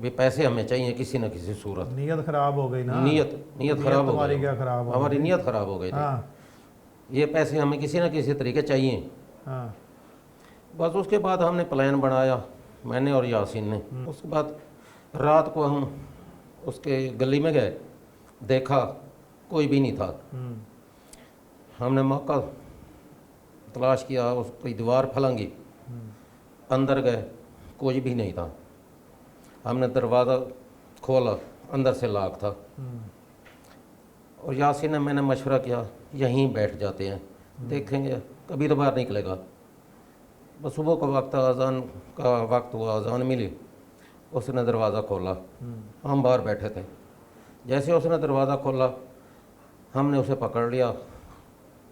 بھی پیسے ہمیں چاہیے کسی نہ کسی صورت. نیت خراب ہو گئی نا. نیت خراب ہو تمہاری گئی. کیا خراب ہو ہماری گئی؟ نیت خراب ہو گئی تھی. ہاں یہ پیسے ہمیں کسی نہ کسی طریقے چاہیے. ہاں بس اس کے بعد ہم نے پلان بنایا، میں نے اور یاسین نے. اس کے بعد رات کو ہم اس کے گلی میں گئے، دیکھا کوئی بھی نہیں تھا. ہم نے موقع تلاش کیا، اس کی دیوار پھلانگی، اندر گئے، کوئی بھی نہیں تھا. ہم نے دروازہ کھولا، اندر سے لاک تھا. اور یاسین نے میں نے مشورہ کیا یہیں بیٹھ جاتے ہیں، دیکھیں گے کبھی تو باہر نکلے گا. بس صبح کا وقت، اذان کا وقت ہوا، اذان ملی، اس نے دروازہ کھولا. ہم باہر بیٹھے تھے. جیسے اس نے دروازہ کھولا ہم نے اسے پکڑ لیا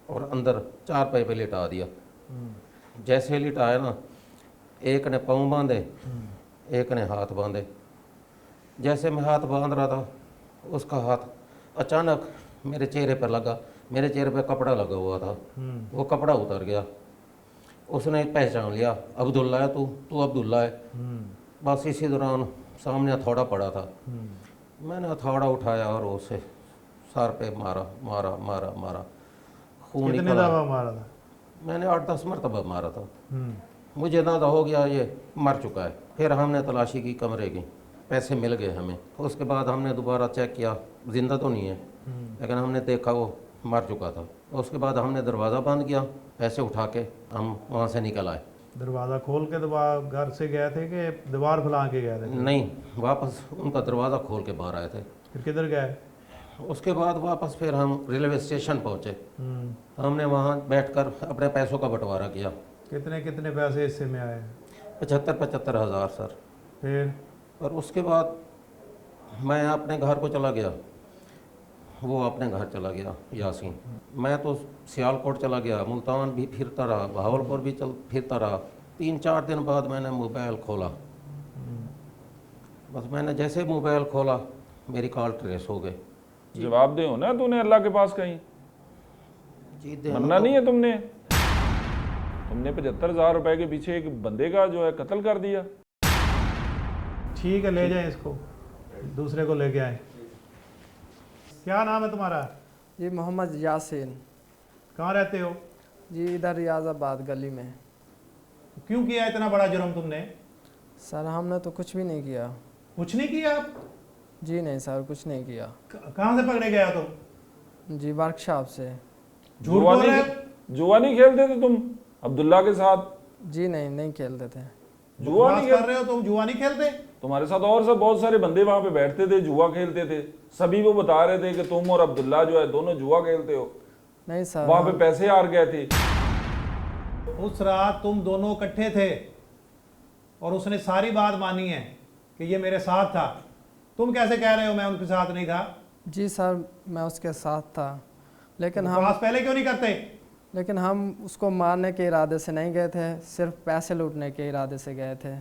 اور اندر چارپائی پہ لٹا دیا. جیسے لٹایا نا، ایک نے پاؤں باندھے، ایک نے ہاتھ باندھے. جیسے میں ہاتھ باندھ رہا تھا، اس کا ہاتھ اچانک میرے چہرے پر لگا. میرے چہرے پہ کپڑا لگا ہوا تھا، وہ کپڑا اتر گیا. اس نے پہچان لیا، عبداللہ ہے تو عبداللہ ہے. بس اسی دوران سامنے ہتھوڑا پڑا تھا. میں نے ہتھوڑا اٹھایا اور اسے سر پہ مارا مارا مارا مارا. خون کتنے نکلا. دفعہ مارا تھا؟ میں نے 8-10 مرتبہ مارا تھا. مجھے اندازہ ہو گیا یہ مر چکا ہے. پھر ہم نے تلاشی کی کمرے کی، پیسے مل گئے ہمیں. اس کے بعد ہم نے دوبارہ چیک کیا، زندہ تو نہیں ہے، لیکن ہم نے دیکھا وہ مر چکا تھا. اس کے بعد ہم نے دروازہ بند کیا، پیسے اٹھا کے ہم وہاں سے نکل آئے. دروازہ کھول کے گھر سے گئے تھے کہ دیوار پھلان کے گئے تھے؟ نہیں، واپس ان کا دروازہ کھول کے باہر آئے تھے. پھر کدھر گئے؟ اس کے بعد واپس پھر ہم ریلوے اسٹیشن پہنچے. ہم نے وہاں بیٹھ کر اپنے پیسوں کا بٹوارا کیا. کتنے کتنے پیسے حصے میں آئے؟ 75 ہزار سر. پھر اور اس کے بعد میں اپنے گھر کو چلا گیا، وہ اپنے گھر چلا گیا یاسین. میں تو سیالکوٹ چلا گیا، ملتان بھی پھرتا رہا، بہاولپور بھی پھرتا رہا. 3-4 دن بعد میں نے موبائل کھولا. بس میں نے جیسے موبائل کھولا میری کال ٹریس ہو گئی. جواب دے ہو نا تو نے اللہ کے پاس کہیں، جی مرنا نہیں ہے تم نے. تم نے 75,000 روپے کے پیچھے ایک بندے کا جو ہے قتل کر دیا. ٹھیک ہے، لے جائیں اس کو، دوسرے کو لے کے آئیں. کیا نام ہے تمہارا؟ جی محمد یاسین. کہاں رہتے ہو؟ جی ادھر ریاض آباد گلی میں. کیوں کیا اتنا بڑا جرم تم نے؟ سر ہم نے تو کچھ بھی نہیں کیا. کچھ نہیں کیا آپ؟ جی نہیں سر، کچھ نہیں کیا. کہاں سے پکڑے گیا تم؟ جی ورک شاپ سے. جھوٹ بول رہے ہو؟ جوا نہیں کھیلتے تھے تم عبداللہ کے ساتھ؟ جی نہیں کھیلتے تھے. جوا بکواس نہیں کر کھیلتے؟ رہے ہو تم؟ جوا نہیں کھیلتے؟ تمہارے ساتھ اور سب بہت سارے بندے وہاں پہ بیٹھتے تھے، جوا کھیلتے تھے. سبھی وہ بتا رہے تھے کہ تم اور عبداللہ جو ہے دونوں جوا کھیلتے ہو. نہیں سر. وہاں پہ پیسے ہار گئے تھے. اس رات تم دونوں اکٹھے تھے اور اس نے ساری بات مانی ہے کہ یہ میرے ساتھ تھا. تم کیسے کہہ رہے ہو میں ان کے ساتھ نہیں تھا؟ جی سر میں اس کے ساتھ تھا، لیکن بکواس پہلے کیوں نہیں کرتے؟ ہم اس کو مارنے کے ارادے سے نہیں گئے تھے، صرف پیسے لوٹنے کے ارادے سے گئے تھے.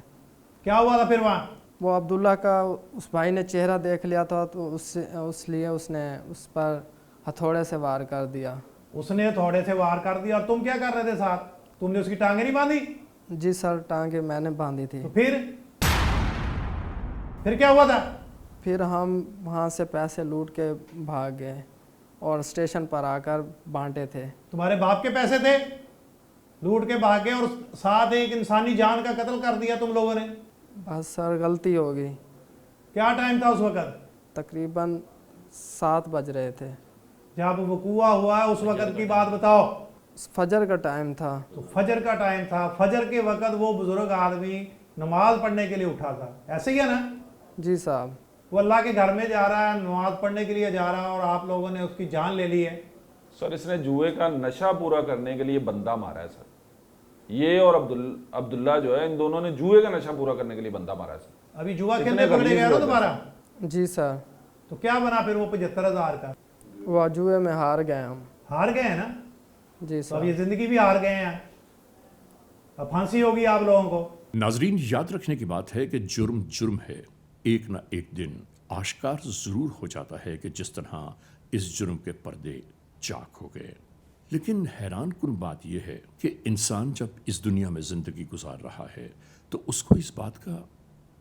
کیا ہوا تھا پھر وہاں؟ وہ عبداللہ کا اس بھائی نے چہرہ دیکھ لیا تھا تو اس لیے اس نے اس پر ہتھوڑے سے وار کر دیا. اس نے تھوڑے سے وار کر دیا. اور تم کیا کر رہے تھے ساتھ؟ تم نے اس کی ٹانگیں نہیں باندھی؟ جی سر ٹانگیں میں نے باندھی تھی. تو پھر کیا ہوا تھا؟ پھر ہم وہاں سے پیسے لوٹ کے بھاگ گئے اور اسٹیشن پر آ کر بانٹے تھے. تمہارے باپ کے پیسے تھے، لوٹ کے بھاگ گئے اور ساتھ ایک انسانی جان کا قتل کر دیا تم لوگوں نے. بس سر غلطی ہو گئی. کیا ٹائم تھا اس وقت؟ تقریباً 7 بج رہے تھے. جب وقوع ہوا ہے اس وقت کی بات بتاؤ. فجر کا ٹائم تھا. تو فجر کا ٹائم تھا. فجر کے وقت وہ بزرگ آدمی نماز پڑھنے کے لیے اٹھا تھا، ایسے ہی ہے نا؟ جی صاحب. وہ اللہ کے گھر میں جا رہا ہے، نماز پڑھنے کے لیے جا رہا ہے اور آپ لوگوں نے اس کی جان لے لی ہے. سر اس نے جوئے کا نشہ پورا کرنے کے لیے بندہ مارا ہے سر. یہ اور عبداللہ جو ہے ان دونوں نے جوئے کا نشہ پورا کرنے کے لیے بندہ مارا ہے سر. ابھی جوا کھیلنے پکڑے گئے نا تمہارا؟ جی سر. تو کیا بنا پھر وہ 75,000 کا؟ وہ جوئے میں ہار گئے ہم. ہار گئے ہیں نا؟ جی تو اب سر. یہ زندگی بھی ہار گئے ہیں، اب پھانسی ہوگی آپ لوگوں کو. ناظرین یاد رکھنے کی بات ہے کہ جرم جرم ہے، ایک نہ ایک دن آشکار ضرور ہو جاتا ہے کہ جس طرح اس جرم کے پردے چاک ہو گئے. لیکن حیران کن بات یہ ہے کہ انسان جب اس دنیا میں زندگی گزار رہا ہے تو اس کو اس بات کا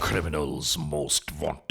Criminals most wanted.